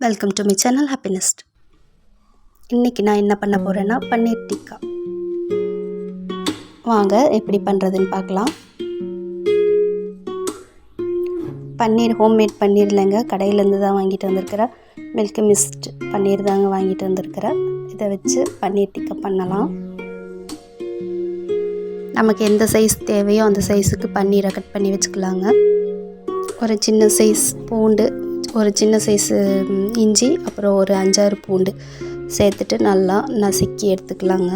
Welcome to my channel Happinest. இன்றைக்கி நான் என்ன பண்ண போகிறேன்னா பன்னீர் டிக்கா. வாங்க எப்படி பண்ணுறதுன்னு பார்க்கலாம். பன்னீர் ஹோம்மேட் பன்னீர் இல்லைங்க, கடையிலேருந்து தான் வாங்கிட்டு வந்திருக்கிறேன். மில்க் மிஸ்ட் பன்னீர் தாங்க வாங்கிட்டு வந்திருக்கிறேன். இதை வச்சு பன்னீர் டிக்கா பண்ணலாம். நமக்கு எந்த சைஸ் தேவையோ அந்த சைஸுக்கு பன்னீரை கட் பண்ணி வச்சுக்கலாங்க. ஒரு சின்ன சைஸ் பூண்டு, ஒரு சின்ன சைஸு இஞ்சி, அப்புறம் ஒரு 5-6 பூண்டு சேர்த்துட்டு நல்லா நசுக்கி எடுத்துக்கலாங்க.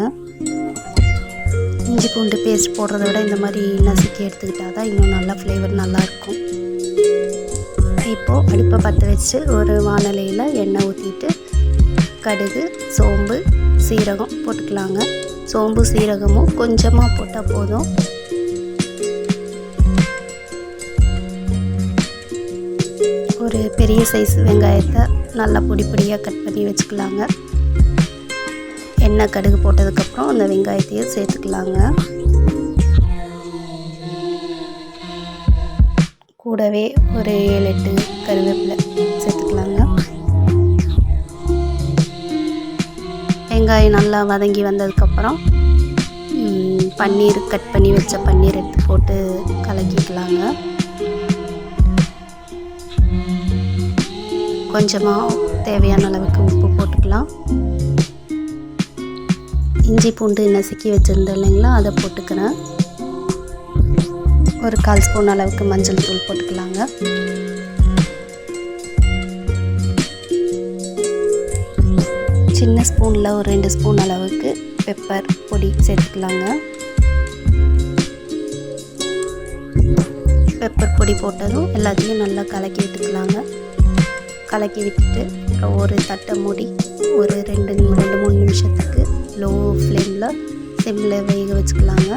இஞ்சி பூண்டு பேஸ்ட் போடுறத விட இந்த மாதிரி நசுக்கி எடுத்துக்கிட்டால் தான் இன்னும் நல்லா ஃப்ளேவர் நல்லாயிருக்கும். இப்போது அடுப்பை பற்ற வச்சு ஒரு வாணலியில் எண்ணெய் ஊற்றிட்டு கடுகு, சோம்பு, சீரகம் போட்டுக்கலாங்க. சோம்பு சீரகமும் கொஞ்சமாக போட்டால் போதும். ஒரு பெரிய சைஸ் வெங்காயத்தை நல்லா பொடி பொடியாக கட் பண்ணி வச்சுக்கலாங்க. எண்ணெய் கடுகு போட்டதுக்கப்புறம் அந்த வெங்காயத்தையும் சேர்த்துக்கலாங்க. கூடவே ஒரு 7-8 கருவேப்பிலை சேர்த்துக்கலாங்க. வெங்காயம் நல்லா வதங்கி வந்ததுக்கப்புறம் பன்னீர் கட் பண்ணி வச்ச பன்னீர் எடுத்து போட்டு கலக்கிக்கலாங்க. கொஞ்சமாக தேவையான அளவுக்கு உப்பு போட்டுக்கலாம். இஞ்சி பூண்டு நசுக்கி வச்சுருந்தேன் இல்லைங்களா, அதை போட்டுக்கிறேன். ஒரு 1/4 ஸ்பூன் அளவுக்கு மஞ்சள் தூள் போட்டுக்கலாங்க. சின்ன ஸ்பூனில் ஒரு 2 ஸ்பூன் அளவுக்கு பெப்பர் பொடி சேர்த்துக்கலாங்க. பெப்பர் பொடி போட்டதும் எல்லாத்தையும் நல்லா கலக்கி விட்டுக்கலாங்க. கலக்கி விட்டுட்டு அப்புறம் ஒரு தட்டை மூடி ஒரு 2-3 நிமிஷத்துக்கு லோ ஃப்ளேமில் சிம்மில் வேக வச்சுக்கலாங்க.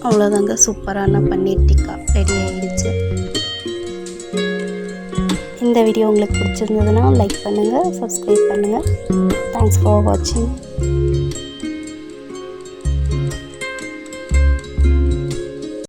அவ்வளோதாங்க, சூப்பரான பன்னீர் டிக்கா ரெடி ஆகிடுச்சு. இந்த வீடியோ உங்களுக்கு பிடிச்சிருந்ததுன்னா லைக் பண்ணுங்கள், சப்ஸ்கிரைப் பண்ணுங்கள். தேங்க்ஸ் ஃபார் வாட்சிங்.